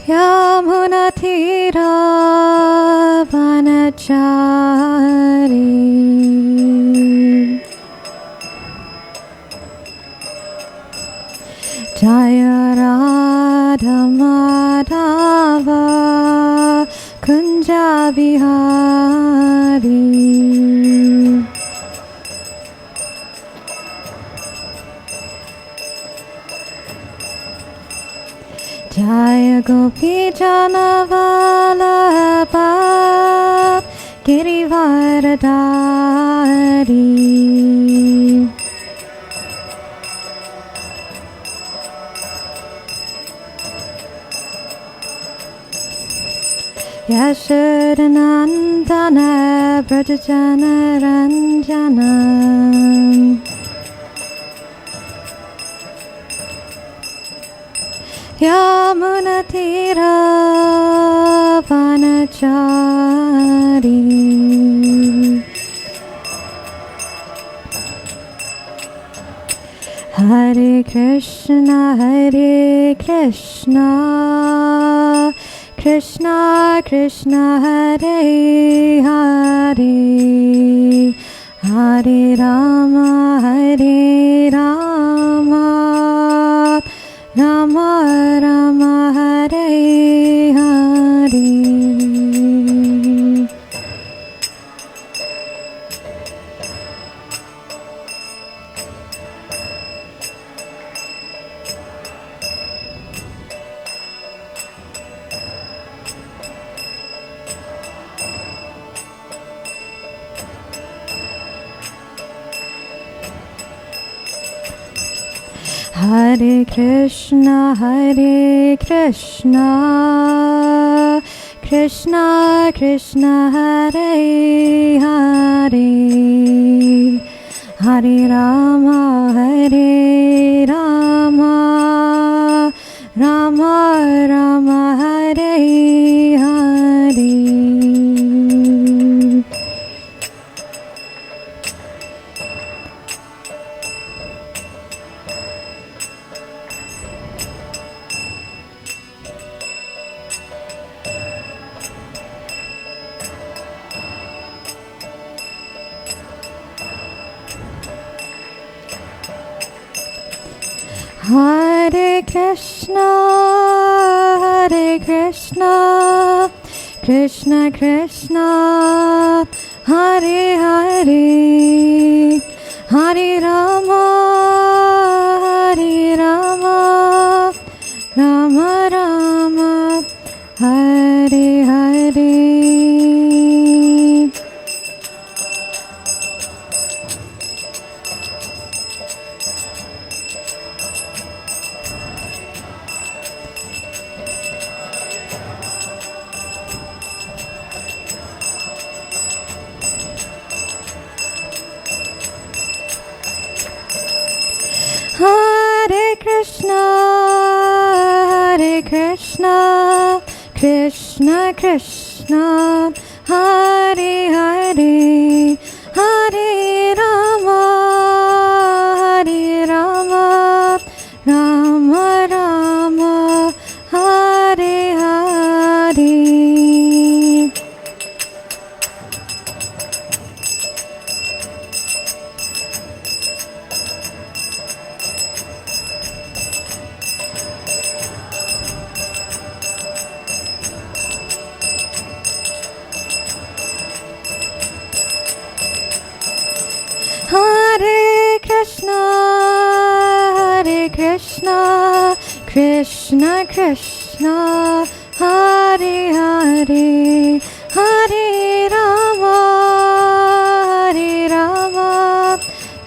Yamunatira Vanachari Jaya Radha Madhava Kunja Vihari Jaya Gopi Janavalabha Girivaradari Yashodanandana Brajajana Ranjana Yamunatira Vanachari Hare Krishna Krishna Krishna Hare Hare Hare Rama Rama Rama Hare Hare Hare Krishna Krishna Krishna Hare Hare Hare Rama Rama Rama Hare Hare Hare Krishna Krishna Krishna Hare Hare Hare Rama Rama Rama Hare Hare Hare Krishna Krishna Krishna Hare Hare Hare Rama Rama Rama Hare Hare Hare Krishna Krishna Krishna Hare Hare Hare Rama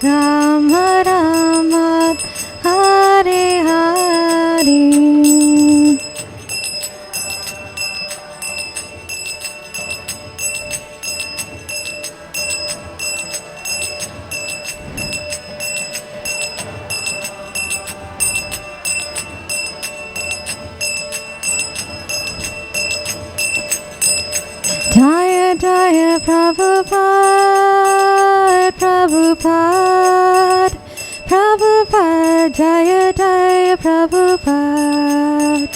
Rama Rama Hare Hare Jaya Jaya Prabhupada Prabhupada Jaya Jaya Prabhupada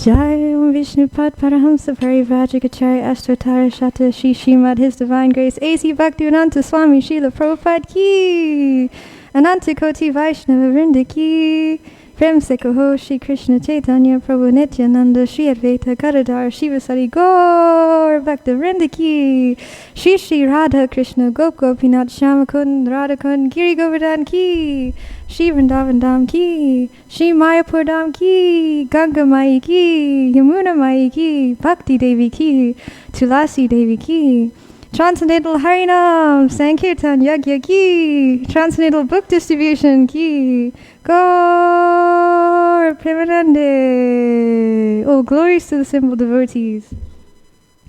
Jai Om Vishnupad Parahamsa Parivajikacharya Ashtotara Shata Shri Srimad His Divine Grace A.C. Bhaktivedanta Swami Srila Prabhupada Ki Ananta Koti Vaishnava Vrinda Ki Prem Se Kaho Shri Krishna Chaitanya Prabhu Nityananda Shri Advaita Gadadhar Shivasari Gaur Bhakta Vrinda Ki Shri Shri Radha Krishna Gop Gopinath Shyamakund Radhakund Giri Govardhan Ki Shri Vrindavan Dham Ki Shri Mayapur Dham Ki Gangamata Ki Yamuna Mai Ki Bhakti Devi Ki Tulasi Devi Ki Transcendental Harinam Sankirtan Yagya Ki Transcendental Book Distribution Ki Gaur Premanande. All glories to the simple devotees.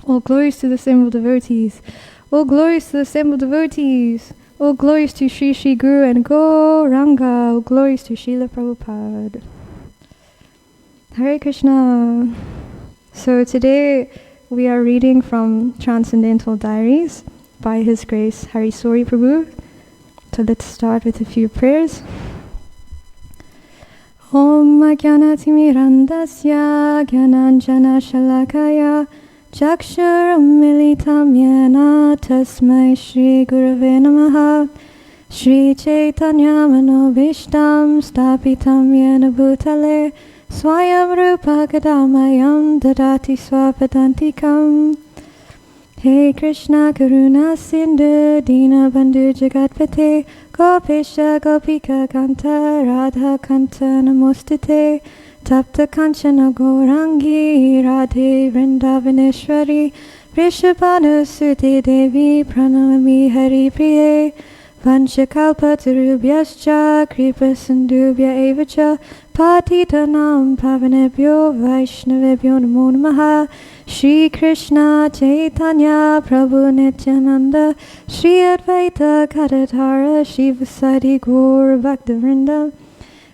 All glories to the simple devotees. All glories to the simple devotees. All glories to Sri Sri Guru and Gauranga. All glories to Srila Prabhupada. Hare Krishna. So today we are reading from Transcendental Diaries by His Grace Hari Sori Prabhu. So let's start with a few prayers. Om Ajnanatimirandasya Gyananjana Shalakaya Chakshuram Militam Yena Tasmai Shri Gurave Namaha Shri Chaitanya Manobishtam Stapitam Yena Bhutale Swayam Rupa Kadamayam Dadati Swapadantikam. Hey Krishna Karuna Sindhu Dina Bandhu Jagatpate Gopesha Gopika Kanta Radha Kanta Namostate Tapta Kanchana Gaurangi Radhe Vrindavaneshwari Vrishabhanu Sute Devi Pranamami Hari Priye Vanchakalpa Tarubhyascha Kripa Sindhubhya Evacha Patitanam Pavanebhyo Vaishnavebhyo Namo Namaha Shri Krishna Chaitanya Prabhu Nityananda Shri Advaita Gadadhara Shivasari Gaur Bhaktivinoda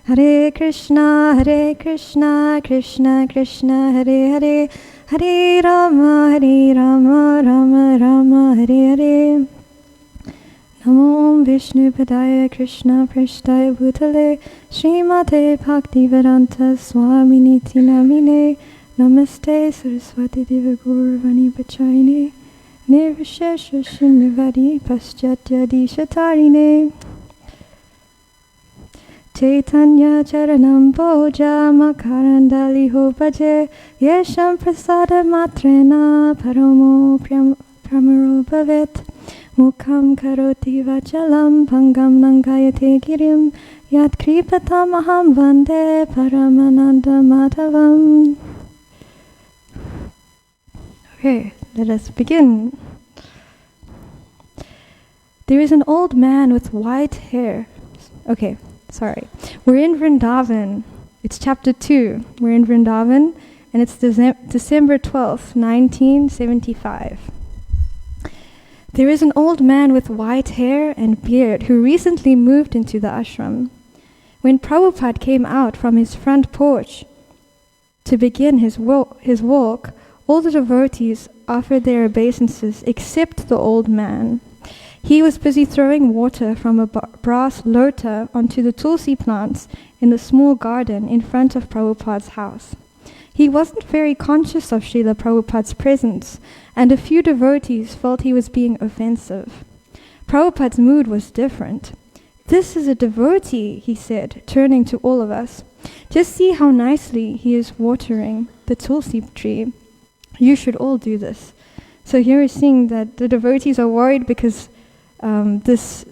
Hare Krishna Krishna Krishna Hare Hare Hare Rama Rama Rama Hare Hare Namo Vishnu Padaya Krishna Prashtaya Bhutale Srimate Bhaktivedanta Swami Niti Namine Namaste Saraswati Deva Gauravani Pachayine Nirvishesha Shunyavadi Paschatya Dishatarine Chaitanya Charanam Boja Makarandali Hopaje Yesham Prasada Matrena Paramo Pramaro Bhavet Mukham Karoti Vachalam Pangam Nangayate Girim Yat Kripatamaham Vande Paramananda Madhavam. Okay, let us begin. There is an old man with white hair. Okay, sorry. We're in Vrindavan. It's chapter 2. We're in Vrindavan, and it's December 12th, 1975. There is an old man with white hair and beard who recently moved into the ashram. When Prabhupada came out from his front porch to begin his walk, all the devotees offered their obeisances except the old man. He was busy throwing water from a brass lota onto the tulsi plants in the small garden in front of Prabhupada's house. He wasn't very conscious of Srila Prabhupada's presence, and a few devotees felt he was being offensive. Prabhupada's mood was different. "This is a devotee," he said, turning to all of us. "Just see how nicely he is watering the tulsi tree. You should all do this." So here we're seeing that the devotees are worried because this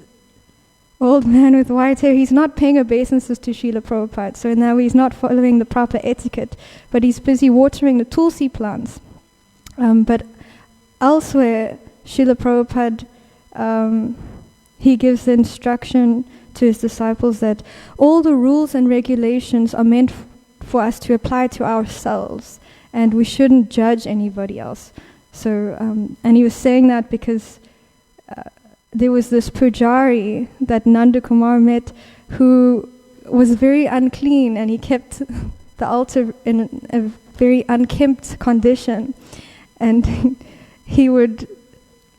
old man with white hair, he's not paying obeisances to Srila Prabhupada. So now he's not following the proper etiquette, but he's busy watering the tulsi plants. But elsewhere, Srila Prabhupada, he gives the instruction to his disciples that all the rules and regulations are meant for us to apply to ourselves, and we shouldn't judge anybody else. So, and he was saying that because there was this pujari that Nanda Kumar met who was very unclean, and he kept the altar in a very unkempt condition. And he would,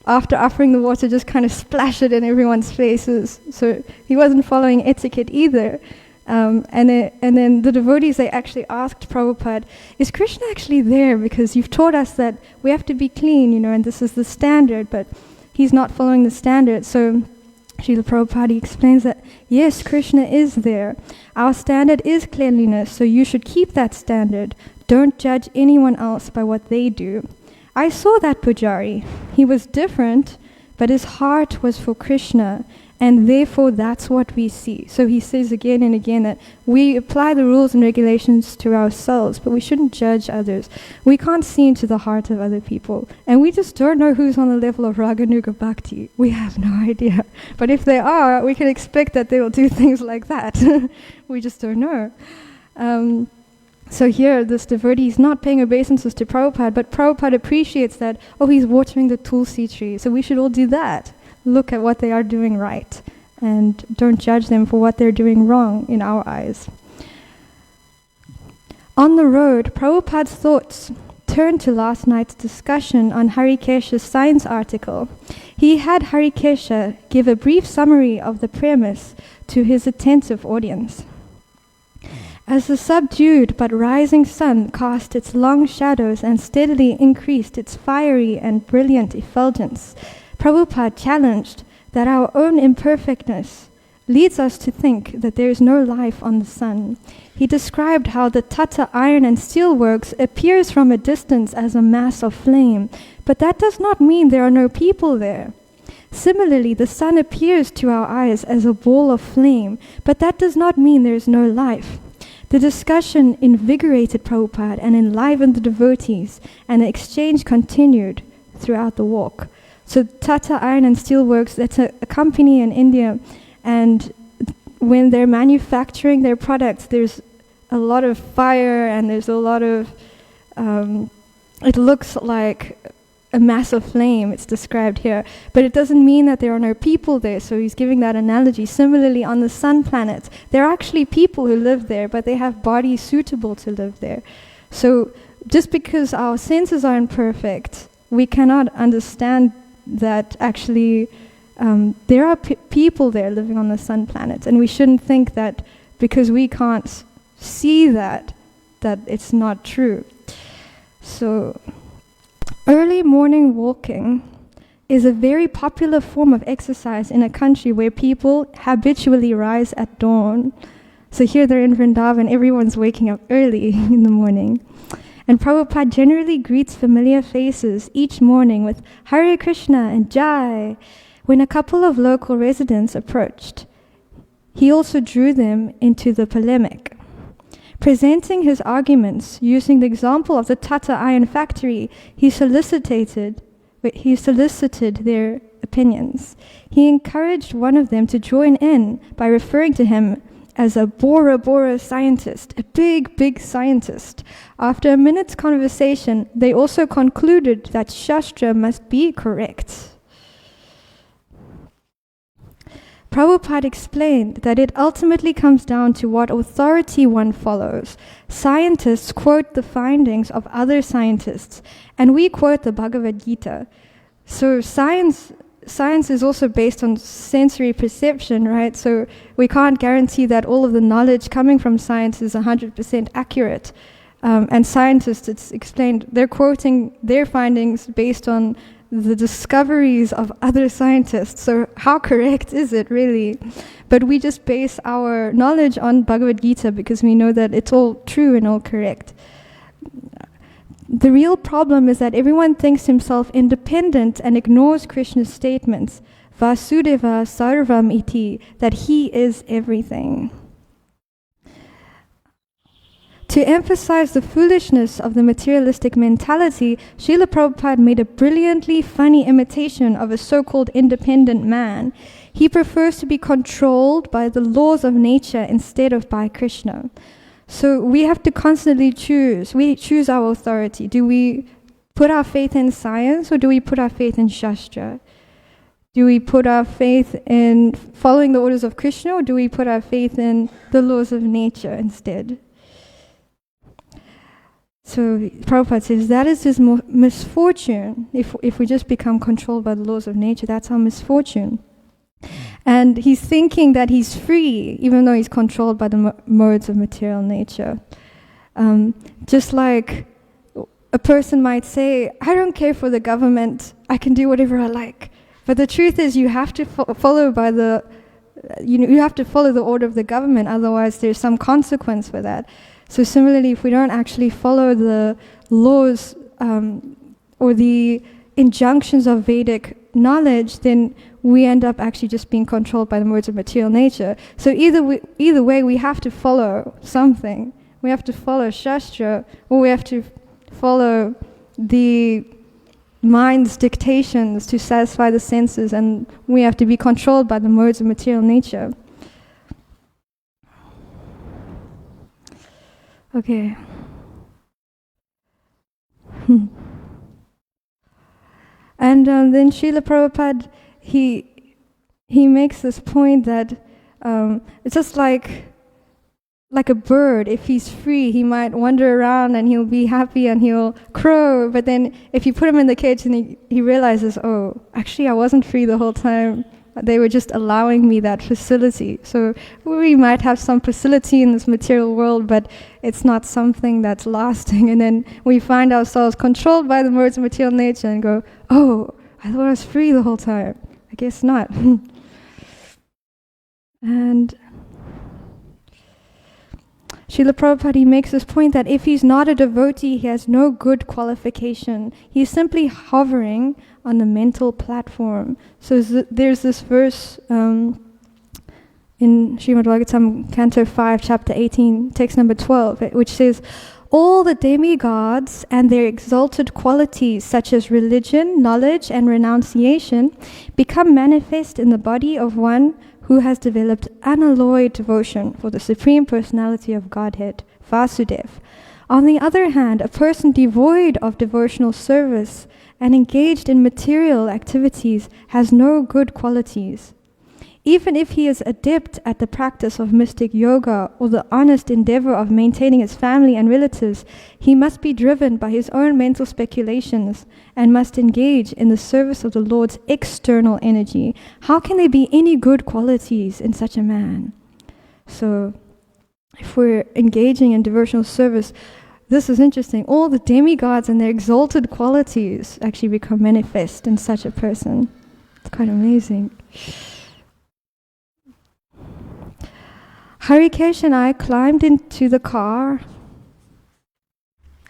after offering the water, just kind of splash it in everyone's faces. So he wasn't following etiquette either. And then the devotees, they actually asked Prabhupada, is Krishna actually there? Because you've taught us that we have to be clean, and this is the standard, but he's not following the standard. So Srila Prabhupada explains that, yes, Krishna is there. Our standard is cleanliness, so you should keep that standard. Don't judge anyone else by what they do. I saw that Pujari. He was different, but his heart was for Krishna, and therefore that's what we see. So he says again and again that we apply the rules and regulations to ourselves, but we shouldn't judge others. We can't see into the heart of other people, and we just don't know who's on the level of Raganuga Bhakti. We have no idea. But if they are, we can expect that they will do things like that. We just don't know. So here, this devotee is not paying obeisances to Prabhupada, but Prabhupada appreciates that, he's watering the tulsi tree, so we should all do that. Look at what they are doing right, and don't judge them for what they're doing wrong in our eyes. On the road, Prabhupada's thoughts turned to last night's discussion on Harikesha's science article. He had Harikesha give a brief summary of the premise to his attentive audience. As the subdued but rising sun cast its long shadows and steadily increased its fiery and brilliant effulgence, Prabhupada challenged that our own imperfectness leads us to think that there is no life on the sun. He described how the Tata iron and steel works appears from a distance as a mass of flame, but that does not mean there are no people there. Similarly, the sun appears to our eyes as a ball of flame, but that does not mean there is no life. The discussion invigorated Prabhupada and enlivened the devotees, and the exchange continued throughout the walk. So Tata Iron and Steel Works, that's a company in India, and when they're manufacturing their products, there's a lot of fire and there's a lot of, it looks like a massive flame, it's described here, but it doesn't mean that there are no people there, so he's giving that analogy. Similarly, on the sun planet, there are actually people who live there, but they have bodies suitable to live there. So just because our senses are imperfect, we cannot understand that actually there are people there living on the sun planet, and we shouldn't think that because we can't see that it's not true. So early morning walking is a very popular form of exercise in a country where people habitually rise at dawn. So here they're in Vrindavan, everyone's waking up early in the morning. And Prabhupada generally greets familiar faces each morning with Hare Krishna and Jai. When a couple of local residents approached, he also drew them into the polemic. Presenting his arguments using the example of the Tata Iron Factory, he solicited their opinions. He encouraged one of them to join in by referring to him as a Bora Bora scientist, a big scientist. After a minute's conversation, they also concluded that Shastra must be correct. Prabhupada explained that it ultimately comes down to what authority one follows. Scientists quote the findings of other scientists, and we quote the Bhagavad Gita. So science is also based on sensory perception, right? So we can't guarantee that all of the knowledge coming from science is 100% accurate. And scientists, it's explained, they're quoting their findings based on the discoveries of other scientists. So how correct is it really? But we just base our knowledge on Bhagavad Gita because we know that it's all true and all correct. The real problem is that everyone thinks himself independent and ignores Krishna's statements, Vasudeva Sarvam Iti, that he is everything. To emphasize the foolishness of the materialistic mentality, Srila Prabhupada made a brilliantly funny imitation of a so-called independent man. He prefers to be controlled by the laws of nature instead of by Krishna. So we have to constantly choose. We choose our authority. Do we put our faith in science or do we put our faith in Shastra? Do we put our faith in following the orders of Krishna or do we put our faith in the laws of nature instead? So Prabhupada says that is his misfortune. If we just become controlled by the laws of nature, that's our misfortune. And he's thinking that he's free, even though he's controlled by the modes of material nature. Just like a person might say, I don't care for the government, I can do whatever I like. But the truth is, you have to follow you have to follow the order of the government, otherwise there's some consequence for that. So similarly, if we don't actually follow the laws or the injunctions of Vedic knowledge, then we end up actually just being controlled by the modes of material nature. So either way, we have to follow something. We have to follow Shastra, or we have to follow the mind's dictations to satisfy the senses, and we have to be controlled by the modes of material nature. Okay. And then Srila Prabhupada, he makes this point that it's just like a bird. If he's free, he might wander around and he'll be happy and he'll crow. But then if you put him in the cage and he realizes, oh, actually I wasn't free the whole time. They were just allowing me that facility. So we might have some facility in this material world, but it's not something that's lasting. And then we find ourselves controlled by the modes of material nature and go, oh, I thought I was free the whole time. I guess not. And Srila Prabhupada, he makes this point that if he's not a devotee, he has no good qualification. He's simply hovering on the mental platform. So there's this verse in Srimad Bhagavatam, Canto 5, Chapter 18, text number 12, which says, all the demigods and their exalted qualities, such as religion, knowledge, and renunciation, become manifest in the body of one who has developed unalloyed devotion for the Supreme Personality of Godhead, Vasudev. On the other hand, a person devoid of devotional service and engaged in material activities has no good qualities. Even if he is adept at the practice of mystic yoga or the honest endeavor of maintaining his family and relatives, he must be driven by his own mental speculations and must engage in the service of the Lord's external energy. How can there be any good qualities in such a man? So, if we're engaging in devotional service, this is interesting. All the demigods and their exalted qualities actually become manifest in such a person. It's quite amazing. Harikesh and I climbed into the car.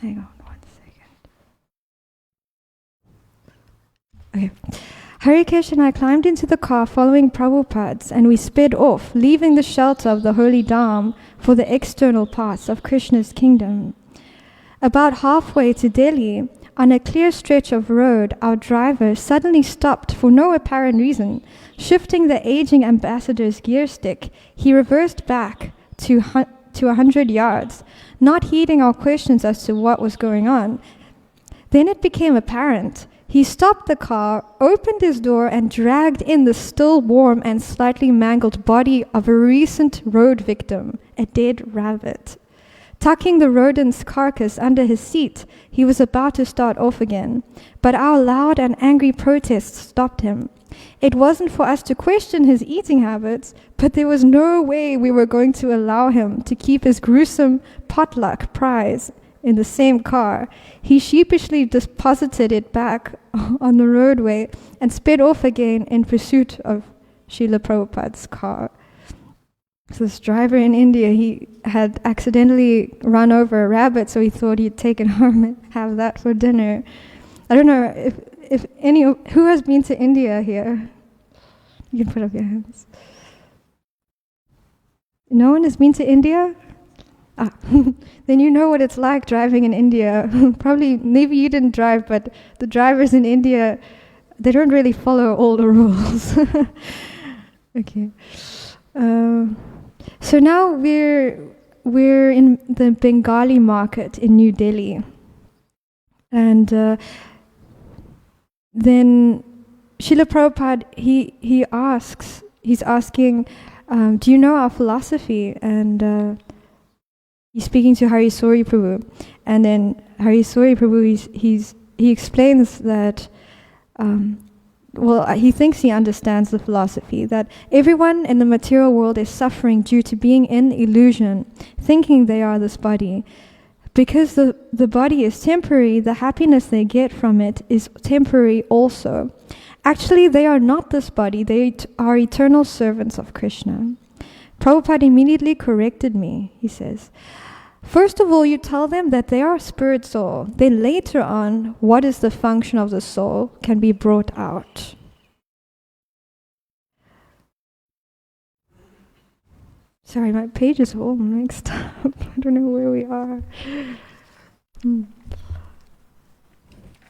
Hang on 1 second. Okay. Harikesh and I climbed into the car following Prabhupada's, and we sped off, leaving the shelter of the holy Dham for the external parts of Krishna's kingdom. About halfway to Delhi, on a clear stretch of road, our driver suddenly stopped for no apparent reason. Shifting the aging ambassador's gear stick, he reversed back to 100 yards, not heeding our questions as to what was going on. Then it became apparent. He stopped the car, opened his door, and dragged in the still warm and slightly mangled body of a recent road victim, a dead rabbit. Tucking the rodent's carcass under his seat, he was about to start off again, but our loud and angry protests stopped him. It wasn't for us to question his eating habits, but there was no way we were going to allow him to keep his gruesome potluck prize in the same car. He sheepishly deposited it back on the roadway and sped off again in pursuit of Srila Prabhupada's car. So this driver in India, he had accidentally run over a rabbit, so he thought he'd take it home and have that for dinner. I don't know if any, who has been to India here? You can put up your hands. No one has been to India? Then you know what it's like driving in India. Probably, maybe you didn't drive, but the drivers in India, they don't really follow all the rules. Okay. So now we're in the Bengali market in New Delhi, and then Srila Prabhupada he's asking, do you know our philosophy? And he's speaking to Harisori Prabhu, and then Harisori Prabhu he explains that he thinks he understands the philosophy that everyone in the material world is suffering due to being in illusion, thinking they are this body. Because the body is temporary, the happiness they get from it is temporary also. Actually, they are not this body, they are eternal servants of Krishna. Prabhupada immediately corrected me, he says. First of all, you tell them that they are spirit soul. Then later on, what is the function of the soul can be brought out. Sorry, my page is all mixed up. I don't know where we are.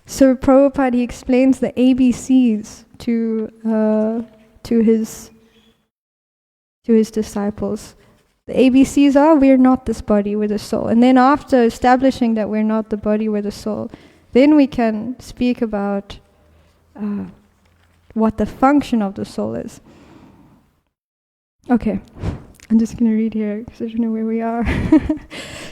So Prabhupada, he explains the ABCs to his disciples. The ABCs are, we're not this body, we're the soul. And then after establishing that we're not the body, we're the soul, then we can speak about what the function of the soul is. Okay, I'm just going to read here because I don't know where we are.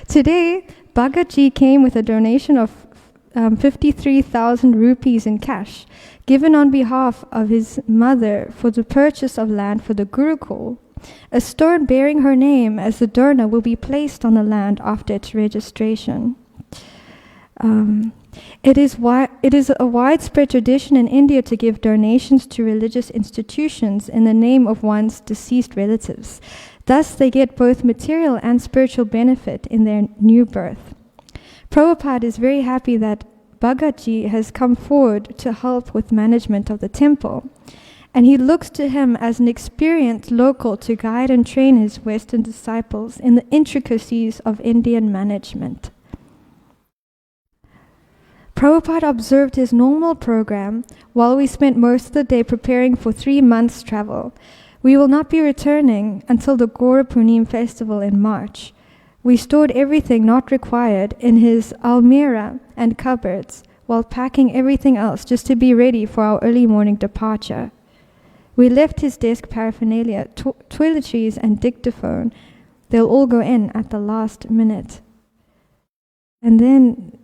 Today, Bhagaji came with a donation of 53,000 rupees in cash, given on behalf of his mother for the purchase of land for the Gurukul. A stone bearing her name as the Durna will be placed on the land after its registration. It is a widespread tradition in India to give donations to religious institutions in the name of one's deceased relatives. Thus, they get both material and spiritual benefit in their new birth. Prabhupada is very happy that Bhagaji has come forward to help with management of the temple. And he looks to him as an experienced local to guide and train his Western disciples in the intricacies of Indian management. Prabhupada observed his normal program while we spent most of the day preparing for 3 months' travel. We will not be returning until the Gaura Punim festival in March. We stored everything not required in his almirah and cupboards while packing everything else just to be ready for our early morning departure. We left his desk paraphernalia, toiletries and dictaphone. They'll all go in at the last minute. And then,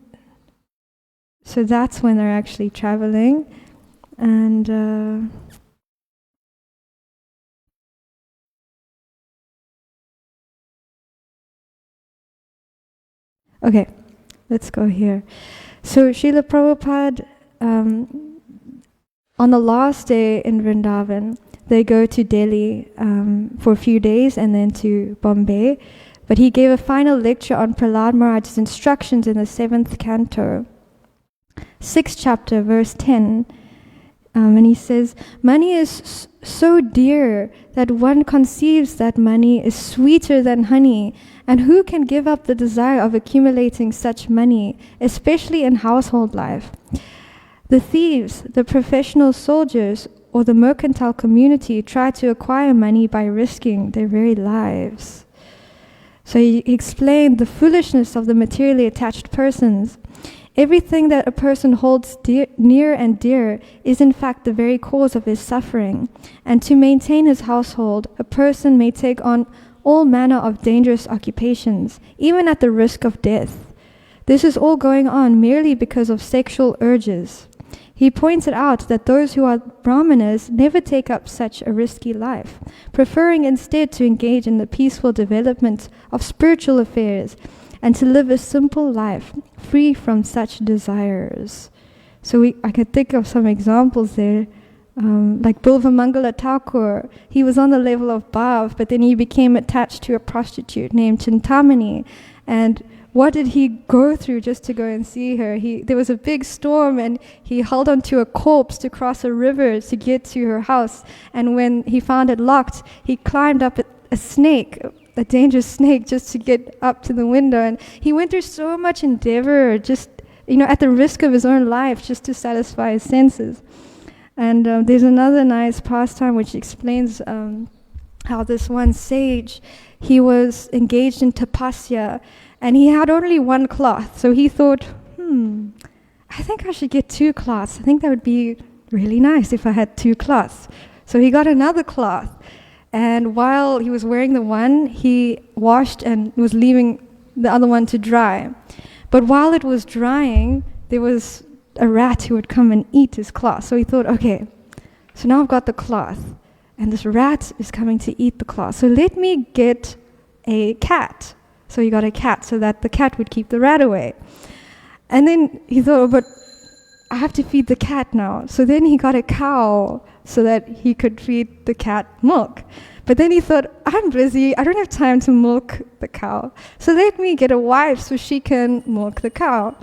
so that's when they're actually traveling. And okay, let's go here. So Srila Prabhupada, on the last day in Vrindavan, they go to Delhi for a few days and then to Bombay. But he gave a final lecture on Prahlad Maharaj's instructions in the 7th canto, 6th chapter, verse 10. And he says, money is so dear that one conceives that money is sweeter than honey. And who can give up the desire of accumulating such money, especially in household life? The thieves, the professional soldiers, or the mercantile community try to acquire money by risking their very lives. So he explained the foolishness of the materially attached persons. Everything that a person holds near and dear is in fact the very cause of his suffering. And to maintain his household, a person may take on all manner of dangerous occupations, even at the risk of death. This is all going on merely because of sexual urges. He pointed out that those who are brahmanas never take up such a risky life, preferring instead to engage in the peaceful development of spiritual affairs and to live a simple life, free from such desires. So I could think of some examples there, like Bilvamangala Thakur. He was on the level of Bhav, but then he became attached to a prostitute named Chintamani. And what did he go through just to go and see her? There was a big storm and he held onto a corpse to cross a river to get to her house. And when he found it locked, he climbed up a snake, a dangerous snake, just to get up to the window. And he went through so much endeavor, just, at the risk of his own life, just to satisfy his senses. And there's another nice pastime which explains how this one sage, he was engaged in tapasya, and he had only one cloth. So he thought, I think I should get 2 cloths. I think that would be really nice if I had 2 cloths. So he got another cloth. And while he was wearing the one, he washed and was leaving the other one to dry. But while it was drying, there was a rat who would come and eat his cloth. So he thought, okay, So now I've got the cloth, and this rat is coming to eat the cloth. So let me get a cat. So he got a cat so that the cat would keep the rat away. And then he thought, oh, but I have to feed the cat now. So then he got a cow so that he could feed the cat milk. But then he thought, I'm busy, I don't have time to milk the cow. So let me get a wife so she can milk the cow.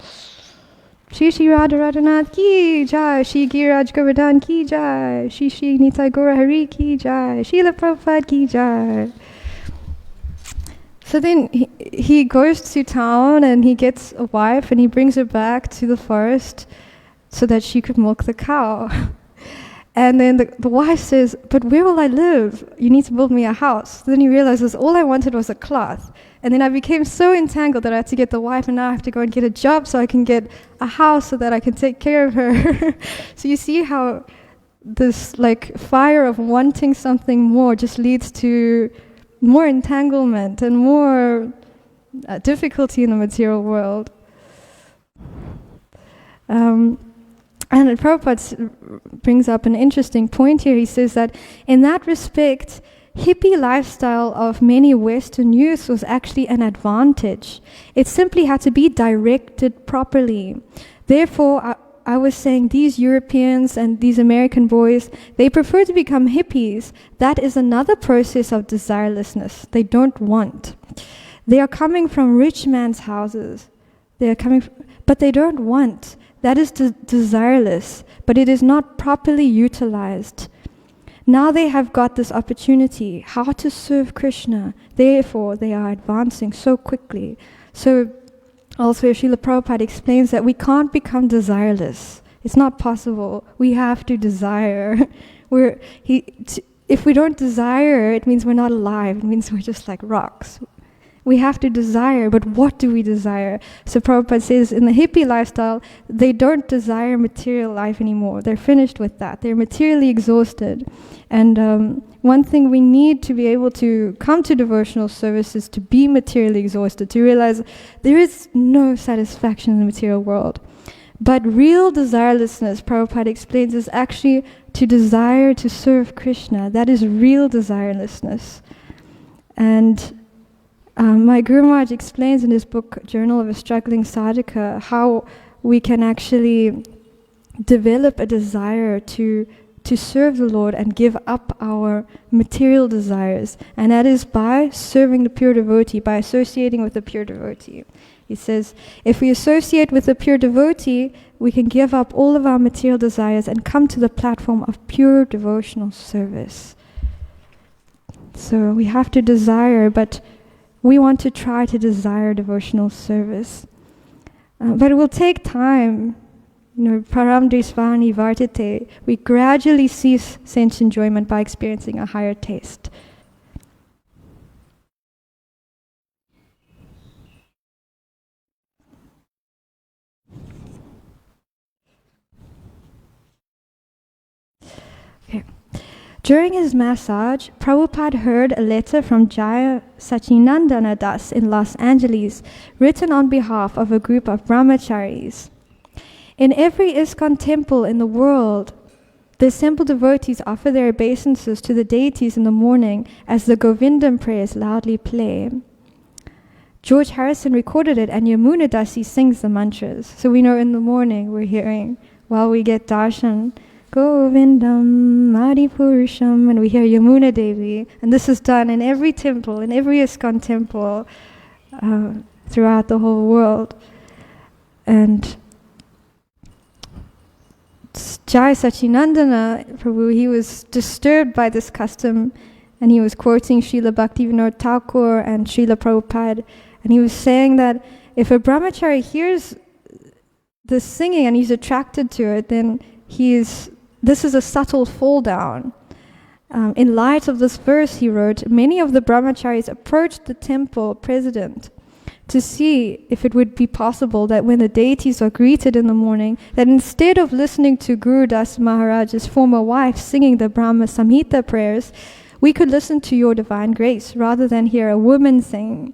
Shri Shri Radha Radhanath ki jai, Shri Giraj Govardhan ki jai, Shri Shri Nitai Gaura Hari ki jai, Srila Prabhupada ki jai. So then he goes to town and he gets a wife and he brings her back to the forest so that she could milk the cow. And then the wife says, but where will I live? You need to build me a house. Then he realizes all I wanted was a cloth. And then I became so entangled that I had to get the wife, and now I have to go and get a job so I can get a house so that I can take care of her. So you see how this like fire of wanting something more just leads to more entanglement and more difficulty in the material world. And Prabhupada brings up an interesting point here. He says that in that respect, hippie lifestyle of many Western youths was actually an advantage. It simply had to be directed properly. Therefore, I was saying these Europeans and these American boys, they prefer to become hippies. That is another process of desirelessness. They don't want. They are coming from rich man's houses. But they don't want. That is desireless, but it is not properly utilized. Now they have got this opportunity, how to serve Krishna. Therefore, they are advancing so quickly. So also Srila Prabhupada explains that we can't become desireless. It's not possible. We have to desire. If we don't desire, it means we're not alive. It means we're just like rocks. We have to desire, but what do we desire? So Prabhupada says in the hippie lifestyle, they don't desire material life anymore. They're finished with that. They're materially exhausted. And one thing we need to be able to come to devotional service is to be materially exhausted, to realize there is no satisfaction in the material world. But real desirelessness, Prabhupada explains, is actually to desire to serve Krishna. That is real desirelessness. And my Guru Maharaj explains in his book, Journal of a Struggling Sadhaka, how we can actually develop a desire to serve the Lord and give up our material desires. And that is by serving the pure devotee, by associating with the pure devotee. He says, if we associate with the pure devotee, we can give up all of our material desires and come to the platform of pure devotional service. So we have to desire, but we want to try to desire devotional service. But it will take time. Param drisvani vartate. We gradually cease sense enjoyment by experiencing a higher taste. Okay. During his massage, Prabhupada heard a letter from Jaya Sachinandana Das in Los Angeles, written on behalf of a group of brahmacharis. In every ISKCON temple in the world, the assembled devotees offer their obeisances to the deities in the morning as the Govindam prayers loudly play. George Harrison recorded it, and Yamuna Dasi sings the mantras. So we know in the morning we're hearing, while we get darshan, Govindam Adipurusham, and we hear Yamuna Devi. And this is done in every temple, in every ISKCON temple throughout the whole world. And Jai Sachinandana Prabhu, he was disturbed by this custom, and he was quoting Srila Bhaktivinoda Thakur and Srila Prabhupada, and he was saying that if a brahmachari hears the singing and he's attracted to it, then this is a subtle fall down. In light of this verse, he wrote, many of the brahmacharis approached the temple president to see if it would be possible that when the deities are greeted in the morning, that instead of listening to Guru Das Maharaj's former wife singing the Brahma Samhita prayers, we could listen to your divine grace rather than hear a woman sing.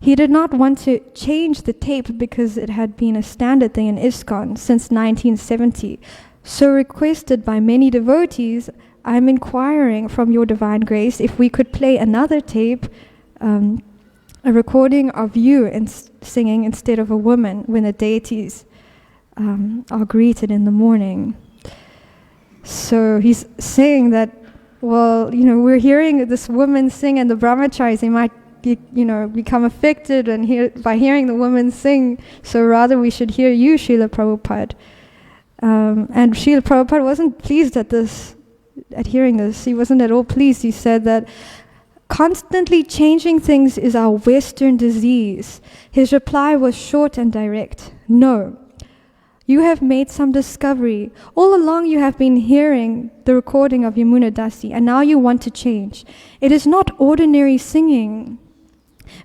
He did not want to change the tape because it had been a standard thing in ISKCON since 1970. So requested by many devotees, I'm inquiring from your divine grace if we could play another tape, a recording of you singing instead of a woman when the deities are greeted in the morning. So he's saying that, well, we're hearing this woman sing, and the brahmacharis, they might become affected by hearing the woman sing. So rather we should hear you, Srila Prabhupada. And Srila Prabhupada wasn't pleased at hearing this. He wasn't at all pleased. He said that constantly changing things is our Western disease. His reply was short and direct. No. You have made some discovery. All along you have been hearing the recording of Yamuna Dasi, and now you want to change. It is not ordinary singing.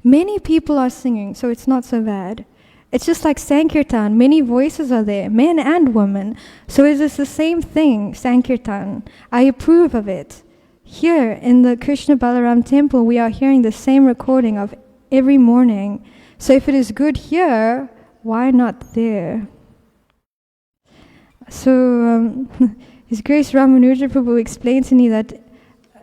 Many people are singing, so it's not so bad. It's just like Sankirtan. Many voices are there, men and women. So it is the same thing, Sankirtan. I approve of it. Here in the Krishna Balaram temple, we are hearing the same recording of every morning. So if it is good here, why not there? So His Grace Ramanuja Prabhu explained to me that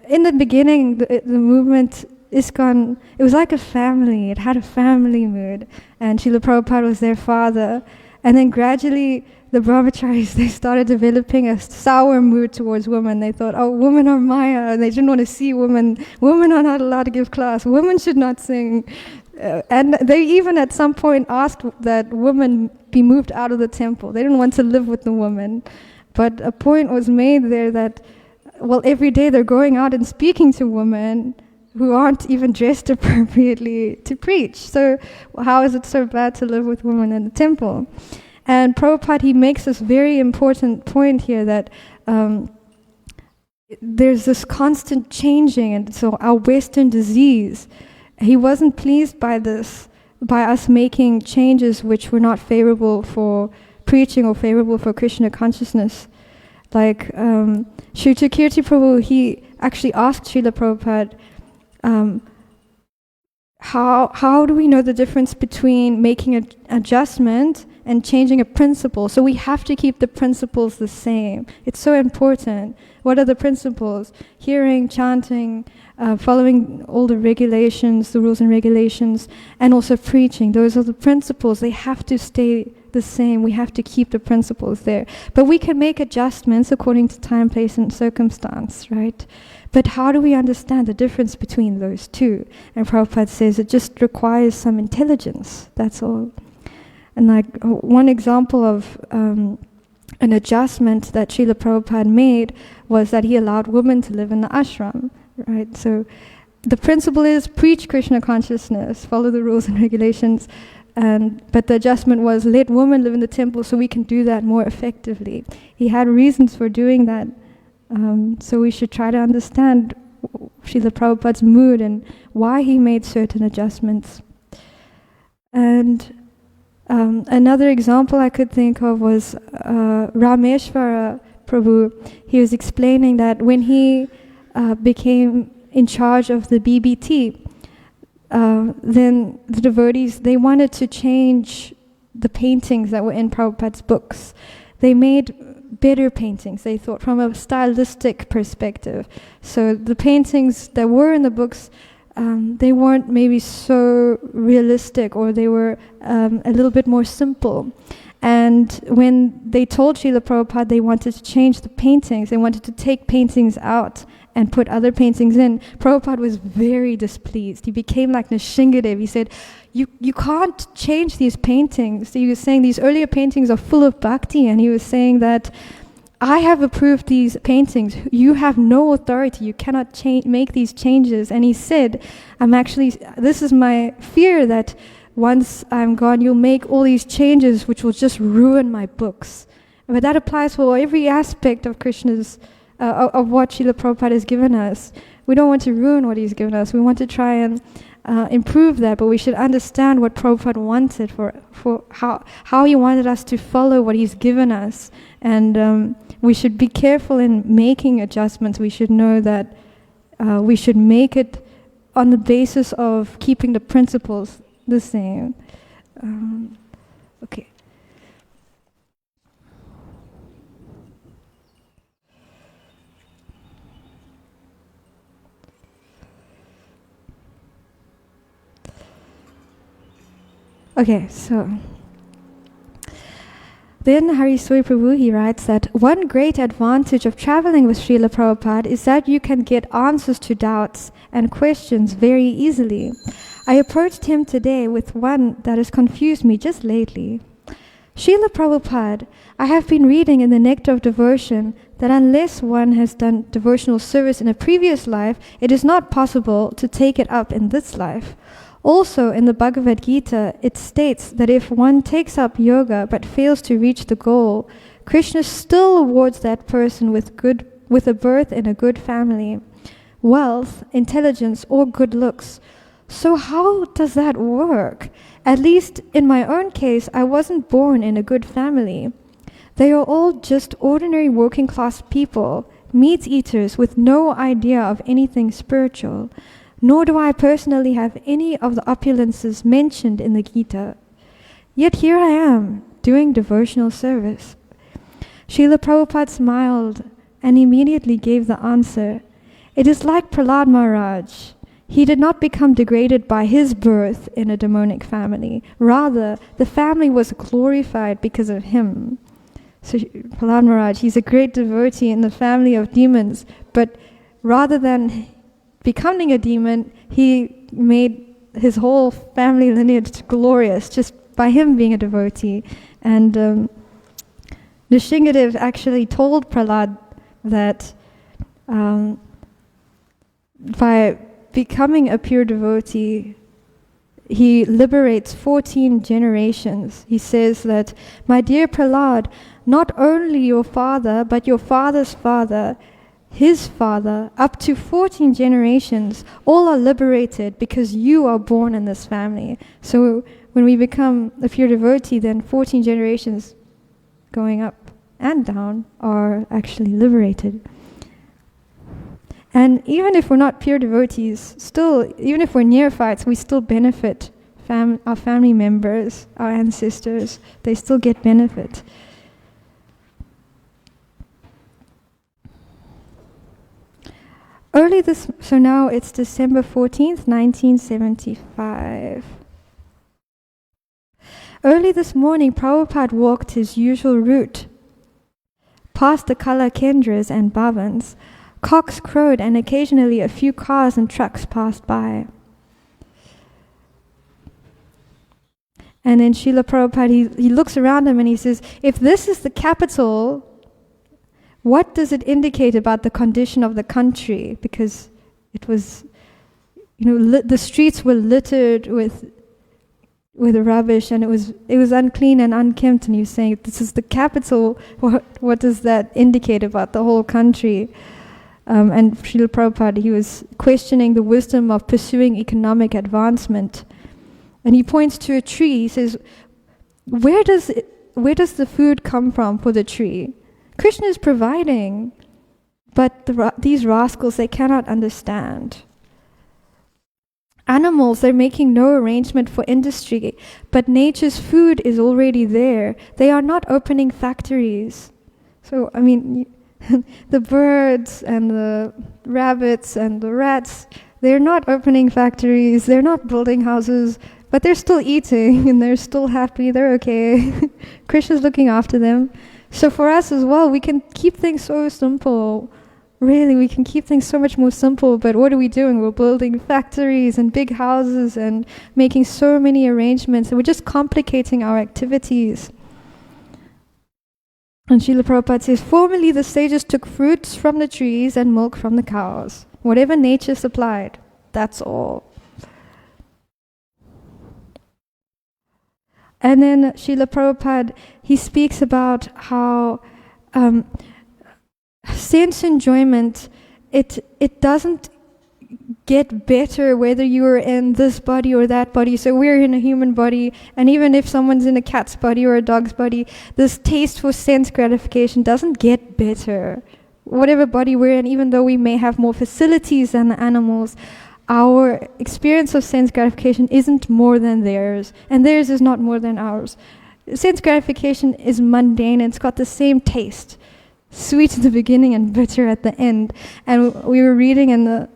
in the beginning, the movement ISKCON, it was like a family. It had a family mood, and Srila Prabhupada was their father. And then gradually, the brahmacharis, they started developing a sour mood towards women. They thought, oh, women are Maya, and they didn't want to see women. Women are not allowed to give class. Women should not sing. And they even at some point asked that women be moved out of the temple. They didn't want to live with the women. But a point was made there that, well, every day they're going out and speaking to women who aren't even dressed appropriately to preach. So how is it so bad to live with women in the temple? And Prabhupada, he makes this very important point here that there's this constant changing, and so our Western disease, he wasn't pleased by this, by us making changes which were not favorable for preaching or favorable for Krishna consciousness. Like Sri Chakirti Prabhu, he actually asked Srila Prabhupada, how do we know the difference between making an adjustment and changing a principle? So we have to keep the principles the same. It's so important. What are the principles? Hearing, chanting, following all the regulations, the rules and regulations, and also preaching. Those are the principles. They have to stay the same. We have to keep the principles there. But we can make adjustments according to time, place, and circumstance, right? But how do we understand the difference between those two? And Prabhupada says it just requires some intelligence, that's all. And like one example of an adjustment that Srila Prabhupada made was that he allowed women to live in the ashram, right? So the principle is preach Krishna consciousness, follow the rules and regulations, but the adjustment was let women live in the temple so we can do that more effectively. He had reasons for doing that. So we should try to understand Srila Prabhupada's mood and why he made certain adjustments. And another example I could think of was Rameshwara Prabhu. He was explaining that when he became in charge of the BBT, then the devotees, they wanted to change the paintings that were in Prabhupada's books. They made better paintings, they thought, from a stylistic perspective. So the paintings that were in the books, they weren't maybe so realistic, or they were a little bit more simple. And when they told Srila Prabhupada they wanted to change the paintings, they wanted to take paintings out and put other paintings in, Prabhupada was very displeased. He became like Nishingadev. He said, you can't change these paintings. He was saying these earlier paintings are full of bhakti, and he was saying that I have approved these paintings. You have no authority. You cannot make these changes. And he said, this is my fear, that once I'm gone, you'll make all these changes which will just ruin my books. But that applies for every aspect of Krishna's, of what Srila Prabhupada has given us. We don't want to ruin what he's given us. We want to try and improve that, but we should understand what Prabhupada wanted for how he wanted us to follow what he's given us. And we should be careful in making adjustments. We should know that we should make it on the basis of keeping the principles the same. Okay. Okay, so then Hari Soy Prabhu, he writes that one great advantage of traveling with Srila Prabhupada is that you can get answers to doubts and questions very easily. I approached him today with one that has confused me just lately. Srila Prabhupada, I have been reading in the Nectar of Devotion that unless one has done devotional service in a previous life, it is not possible to take it up in this life. Also, in the Bhagavad Gita, it states that if one takes up yoga but fails to reach the goal, Krishna still awards that person with a birth in a good family, wealth, intelligence, or good looks. So how does that work? At least in my own case, I wasn't born in a good family. They are all just ordinary working class people, meat eaters with no idea of anything spiritual. Nor do I personally have any of the opulences mentioned in the Gita. Yet here I am, doing devotional service. Srila Prabhupada smiled and immediately gave the answer. It is like Prahlad Maharaj. He did not become degraded by his birth in a demonic family. Rather, the family was glorified because of him. So Prahlad Maharaj, he's a great devotee in the family of demons, but rather than becoming a demon, he made his whole family lineage glorious just by him being a devotee. And Nishingadev actually told Prahlad that by becoming a pure devotee, he liberates 14 generations. He says that, my dear Prahlad, not only your father, but your father's father, his father, up to 14 generations, all are liberated because you are born in this family. So when we become a pure devotee, then 14 generations going up and down are actually liberated. And even if we're not pure devotees, still, even if we're neophytes, we still benefit our family members, our ancestors, they still get benefit. So now it's December 14th, 1975. Early this morning, Prabhupada walked his usual route, past the Kala Kendras and Bhavans. Cocks crowed and occasionally a few cars and trucks passed by. And then Srila Prabhupada, he looks around him and he says, if this is the capital, what does it indicate about the condition of the country? Because it was, the streets were littered with rubbish, and it was unclean and unkempt. And he's saying, this is the capital. What does that indicate about the whole country? And Srila Prabhupada, he was questioning the wisdom of pursuing economic advancement. And he points to a tree. He says, where does the food come from for the tree? Krishna is providing, but these rascals, they cannot understand. Animals, they're making no arrangement for industry, but nature's food is already there. They are not opening factories. So, the birds and the rabbits and the rats, they're not opening factories, they're not building houses, but they're still eating and they're still happy, they're okay. Krishna's looking after them. So for us as well, we can keep things so simple. Really, we can keep things so much more simple, but what are we doing? We're building factories and big houses and making so many arrangements, and we're just complicating our activities. And Srila Prabhupada says, formerly the sages took fruits from the trees and milk from the cows. Whatever nature supplied, that's all. And then Srila Prabhupada, he speaks about how sense enjoyment, it doesn't get better whether you're in this body or that body. So we're in a human body, and even if someone's in a cat's body or a dog's body, this taste for sense gratification doesn't get better. Whatever body we're in, even though we may have more facilities than the animals, our experience of sense gratification isn't more than theirs, and theirs is not more than ours. Sense gratification is mundane, and it's got the same taste. Sweet in the beginning and bitter at the end. And we were reading in the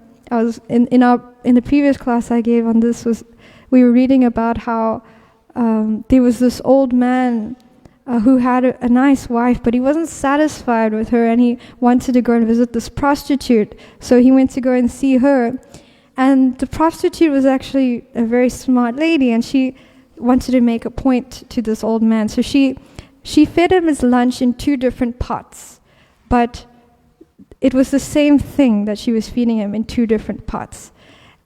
previous class I gave on this, we were reading about how there was this old man who had a nice wife, but he wasn't satisfied with her, and he wanted to go and visit this prostitute. So he went to go and see her. And the prostitute was actually a very smart lady, and she wanted to make a point to this old man. So she fed him his lunch in 2 different pots, but it was the same thing that she was feeding him in 2 different pots.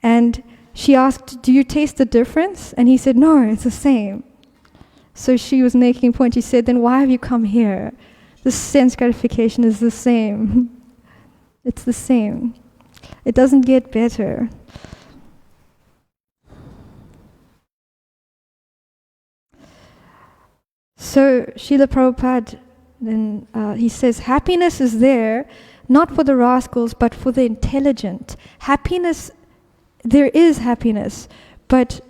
And she asked, "Do you taste the difference?" And he said, "No, it's the same." So she was making a point. She said, "Then why have you come here? The sense gratification is the same." It's the same. It doesn't get better. So Srila Prabhupada, then he says, happiness is there, not for the rascals, but for the intelligent. Happiness, there is happiness, but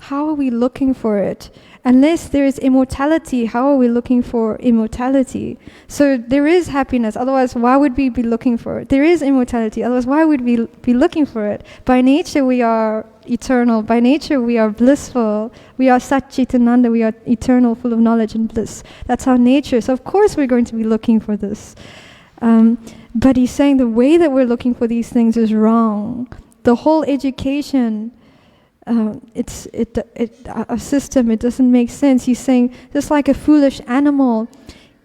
how are we looking for it? Unless there is immortality, how are we looking for immortality? So there is happiness, otherwise why would we be looking for it? There is immortality, otherwise why would we be looking for it? By nature we are eternal, by nature we are blissful, we are Satchitananda, we are eternal, full of knowledge and bliss. That's our nature, so of course we're going to be looking for this. But he's saying the way that we're looking for these things is wrong. The whole education, a system, it doesn't make sense. He's saying, just like a foolish animal,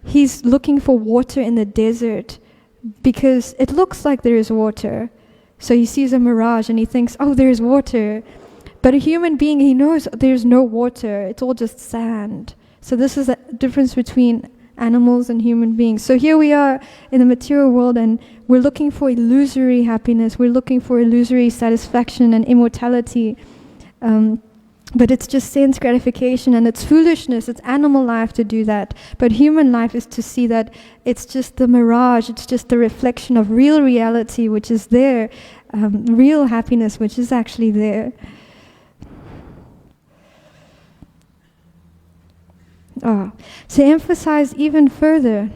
he's looking for water in the desert because it looks like there is water. So he sees a mirage and he thinks, oh, there's water. But a human being, he knows there's no water, it's all just sand. So this is the difference between animals and human beings. So here we are in the material world and we're looking for illusory happiness, we're looking for illusory satisfaction and immortality. But it's just sense gratification and it's foolishness, it's animal life to do that. But human life is to see that it's just the mirage, it's just the reflection of real reality which is there, real happiness which is actually there. To emphasize even further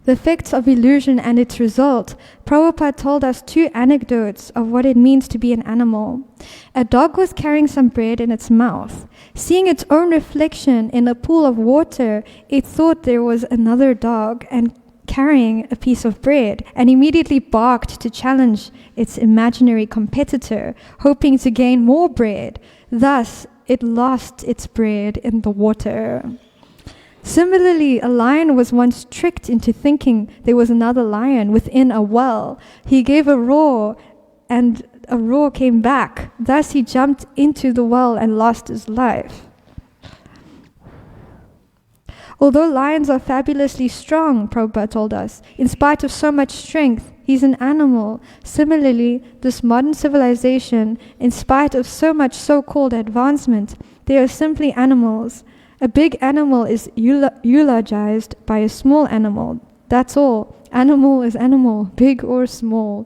the effects of illusion and its result, Prabhupada told us 2 anecdotes of what it means to be an animal. A dog was carrying some bread in its mouth. Seeing its own reflection in a pool of water, it thought there was another dog and carrying a piece of bread, and immediately barked to challenge its imaginary competitor, hoping to gain more bread. Thus, it lost its bread in the water. Similarly, a lion was once tricked into thinking there was another lion within a well. He gave a roar, and a roar came back. Thus he jumped into the well and lost his life. Although lions are fabulously strong, Prabhupada told us, in spite of so much strength, he's an animal. Similarly, this modern civilization, in spite of so much so-called advancement, they are simply animals. A big animal is eulogized by a small animal. That's all. Animal is animal, big or small.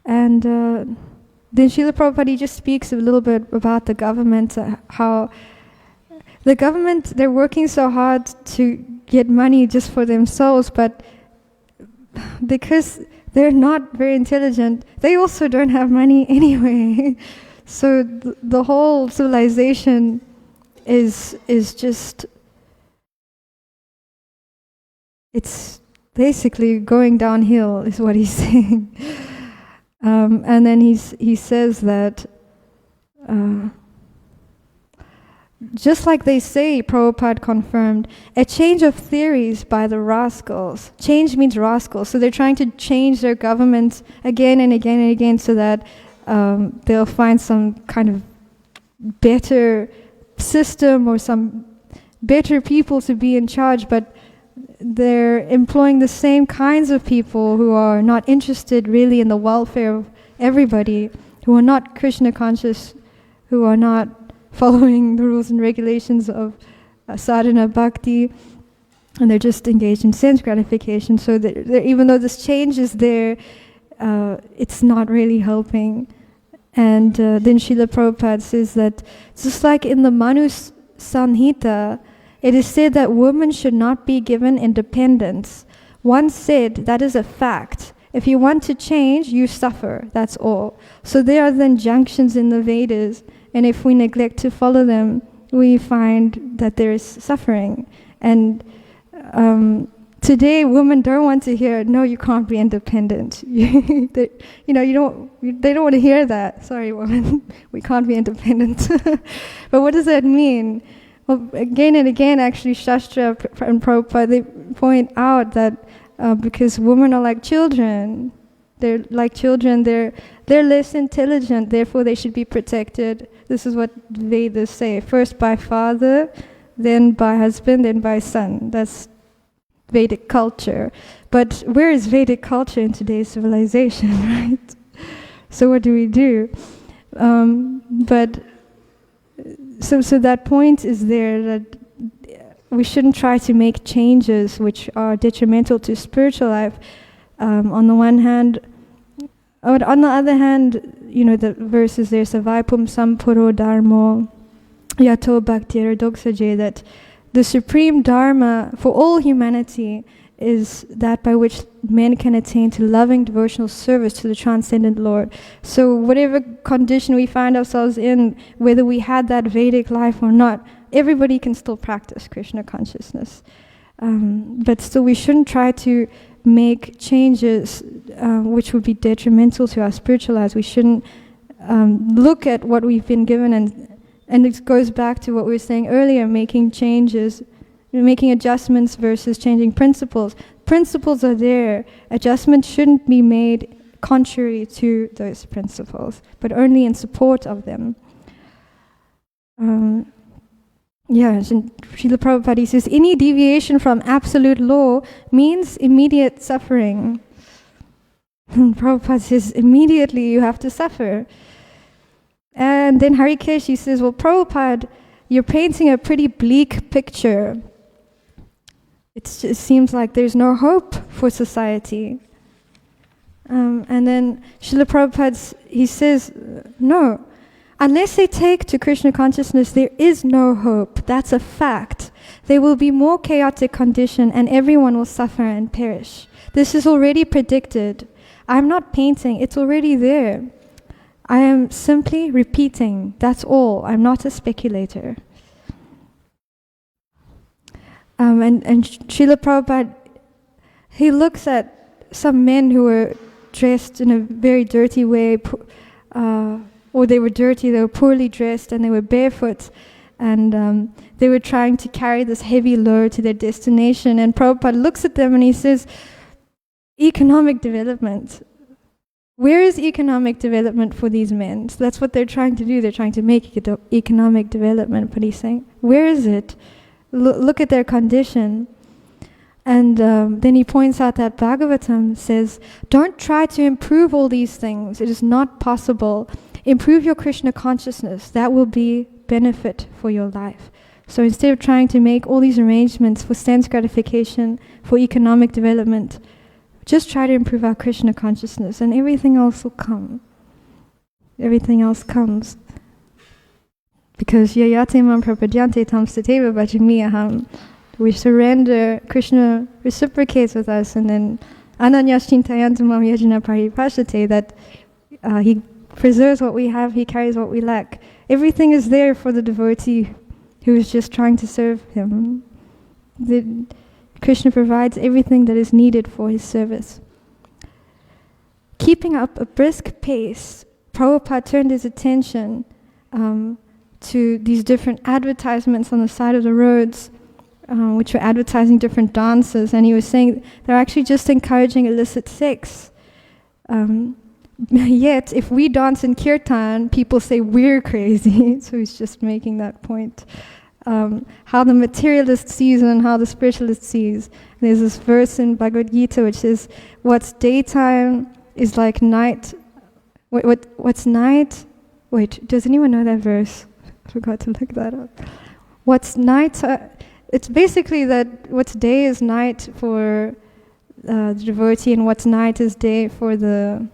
And then Srila Prabhupada just speaks a little bit about the government, how the government, they're working so hard to get money just for themselves, but because they're not very intelligent, they also don't have money anyway. So the whole civilization is just, it's basically going downhill is what he's saying. And then he says that just like they say, Prabhupada confirmed, a change of theories by the rascals. Change means rascals, so they're trying to change their government again and again and again so that they'll find some kind of better system or some better people to be in charge, but they're employing the same kinds of people who are not interested really in the welfare of everybody, who are not Krishna conscious, who are not following the rules and regulations of sadhana bhakti, and they're just engaged in sense gratification. So even though this change is there, it's not really helping. And then Srila Prabhupada says that just like in the Manu Samhita, it is said that women should not be given independence. One said that is a fact. If you want to change, you suffer. That's all. So there are the injunctions in the Vedas, and if we neglect to follow them, we find that there is suffering. And today, women don't want to hear, no, you can't be independent. They don't want to hear that. Sorry, women, we can't be independent. But what does that mean? Well, again and again, actually, Shastra and Prabhupada, they point out that because women are like children, they're less intelligent, therefore they should be protected. This is what Vedas say. First by father, then by husband, then by son. That's Vedic culture. But where is Vedic culture in today's civilization, right? So what do we do? So that point is there, that we shouldn't try to make changes which are detrimental to spiritual life. On the one hand, but on the other hand, the verse is there, Savaipum Sampuro Dharmo Yato Bhaktir Doksaje, that the supreme dharma for all humanity is that by which men can attain to loving devotional service to the Transcendent Lord. So whatever condition we find ourselves in, whether we had that Vedic life or not, everybody can still practice Krishna consciousness. But still we shouldn't try to make changes which would be detrimental to our spiritual lives. We shouldn't look at what we've been given, and it goes back to what we were saying earlier, making changes, making adjustments versus changing principles. Principles are there. Adjustments shouldn't be made contrary to those principles, but only in support of them. Srila Prabhupada says, any deviation from absolute law means immediate suffering. Prabhupada says, immediately you have to suffer. And then Harikesh says, well, Prabhupada, you're painting a pretty bleak picture. It seems like there's no hope for society. And then Srila Prabhupada, he says, no, unless they take to Krishna consciousness, there is no hope. That's a fact. There will be more chaotic condition and everyone will suffer and perish. This is already predicted. I'm not painting, it's already there. I am simply repeating, that's all. I'm not a speculator. And Srila Prabhupada, he looks at some men who were dressed in a very dirty way, or they were dirty, they were poorly dressed, and they were barefoot, and they were trying to carry this heavy load to their destination. And Prabhupada looks at them and he says, economic development. Where is economic development for these men? So that's what they're trying to do. They're trying to make economic development, but he's saying, where is it? Look at their condition. And then he points out that Bhagavatam says, don't try to improve all these things. It is not possible. Improve your Krishna consciousness. That will be benefit for your life. So instead of trying to make all these arrangements for sense gratification, for economic development, just try to improve our Krishna consciousness and everything else will come. Everything else comes. Because yayate mam prapadyante tam stateva bhajamiyaham. We surrender, Krishna reciprocates with us, and then ananyashchintayantam mam yajana paripashate, that he preserves what we have, he carries what we lack. Everything is there for the devotee who is just trying to serve him. Krishna provides everything that is needed for his service. Keeping up a brisk pace, Prabhupada turned his attention to these different advertisements on the side of the roads, which were advertising different dances, and he was saying they're actually just encouraging illicit sex. Yet, if we dance in kirtan, people say we're crazy. So he's just making that point. How the materialist sees and how the spiritualist sees. There's this verse in Bhagavad Gita which says, what's daytime is like night. What's night? Wait, does anyone know that verse? I forgot to look that up. What's night? It's basically that what's day is night for the devotee, and what's night is day for the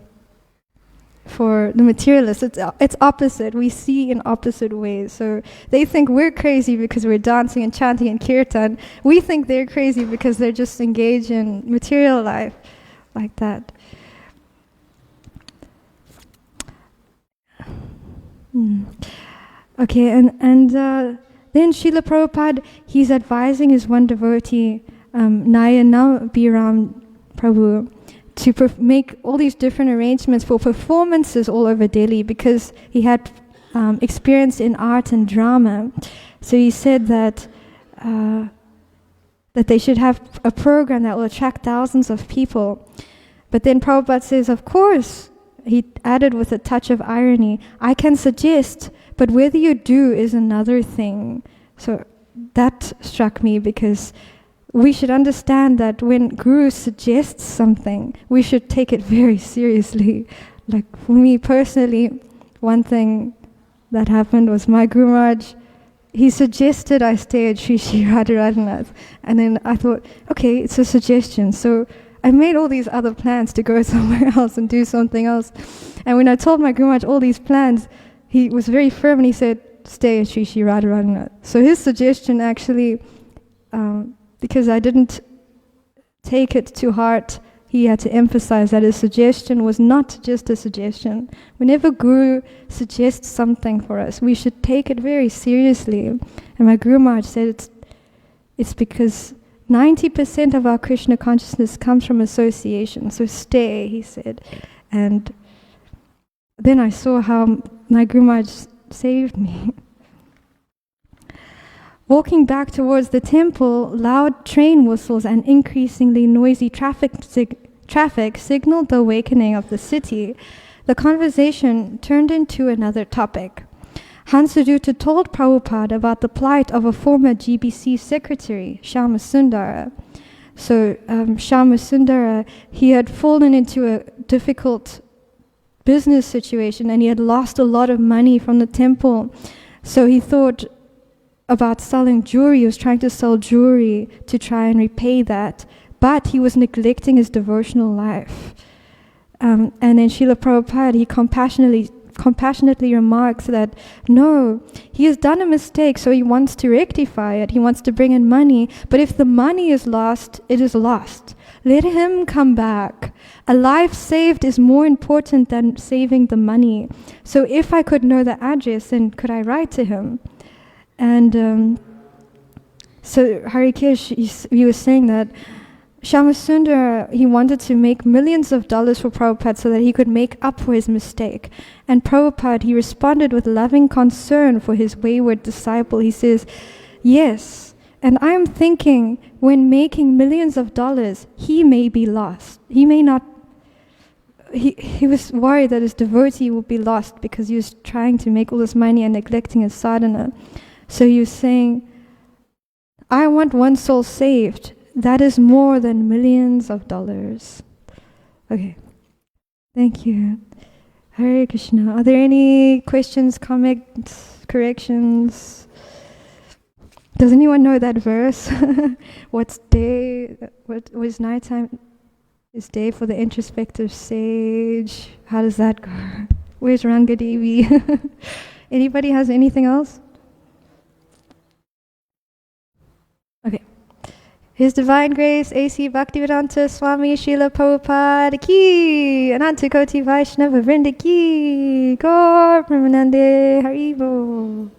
materialist. It's opposite. We see in opposite ways. So they think we're crazy because we're dancing and chanting in kirtan. We think they're crazy because they're just engaged in material life like that. Okay, and then Srila Prabhupada, he's advising his one devotee, Nayana Biram Prabhu, to make all these different arrangements for performances all over Delhi because he had experience in art and drama. So he said that that they should have a program that will attract thousands of people. But then Prabhupada says, of course, he added with a touch of irony, I can suggest, but whether you do is another thing. So that struck me because we should understand that when Guru suggests something, we should take it very seriously. Like for me personally, one thing that happened was my Guru Maharaj, he suggested I stay at Sri Sri Radharanath. And then I thought, okay, it's a suggestion. So I made all these other plans to go somewhere else and do something else. And when I told my Guru Maharaj all these plans, he was very firm and he said, stay at Sri Sri Radharanath. So his suggestion actually, because I didn't take it to heart, he had to emphasize that his suggestion was not just a suggestion. Whenever Guru suggests something for us, we should take it very seriously. And my Guru Maharaj said it's because 90% of our Krishna consciousness comes from association. So stay, he said. And then I saw how my Guru Maharaj saved me. Walking back towards the temple, loud train whistles and increasingly noisy traffic signaled the awakening of the city. The conversation turned into another topic. Hansadutta told Prabhupada about the plight of a former GBC secretary, Shyamasundara. So Shyamasundara, he had fallen into a difficult business situation and he had lost a lot of money from the temple. So he thought about selling jewelry. He was trying to sell jewelry to try and repay that, but he was neglecting his devotional life. And then Srila Prabhupada, he compassionately remarks that no, he has done a mistake, so he wants to rectify it. He wants to bring in money, but if the money is lost, it is lost. Let him come back. A life saved is more important than saving the money. So if I could know the address, then could I write to him? And so Harikesh, he was saying that Shyamasundara, he wanted to make millions of dollars for Prabhupada so that he could make up for his mistake. And Prabhupada, he responded with loving concern for his wayward disciple. He says, yes, and I am thinking when making millions of dollars, he may be lost. He may not, he was worried that his devotee would be lost because he was trying to make all this money and neglecting his sadhana. So he was saying, I want one soul saved. That is more than millions of dollars. Okay. Thank you. Hare Krishna. Are there any questions, comments, corrections? Does anyone know that verse? What's day? What was nighttime? Is day for the introspective sage? How does that go? Where's Ranga Devi? Anybody has anything else? Okay. His Divine Grace, A.C. Bhaktivedanta Swami Srila Prabhupada Ki, Ananta Koti Vaishnava Vrinda Ki, Gaur Brahmanande Haribo.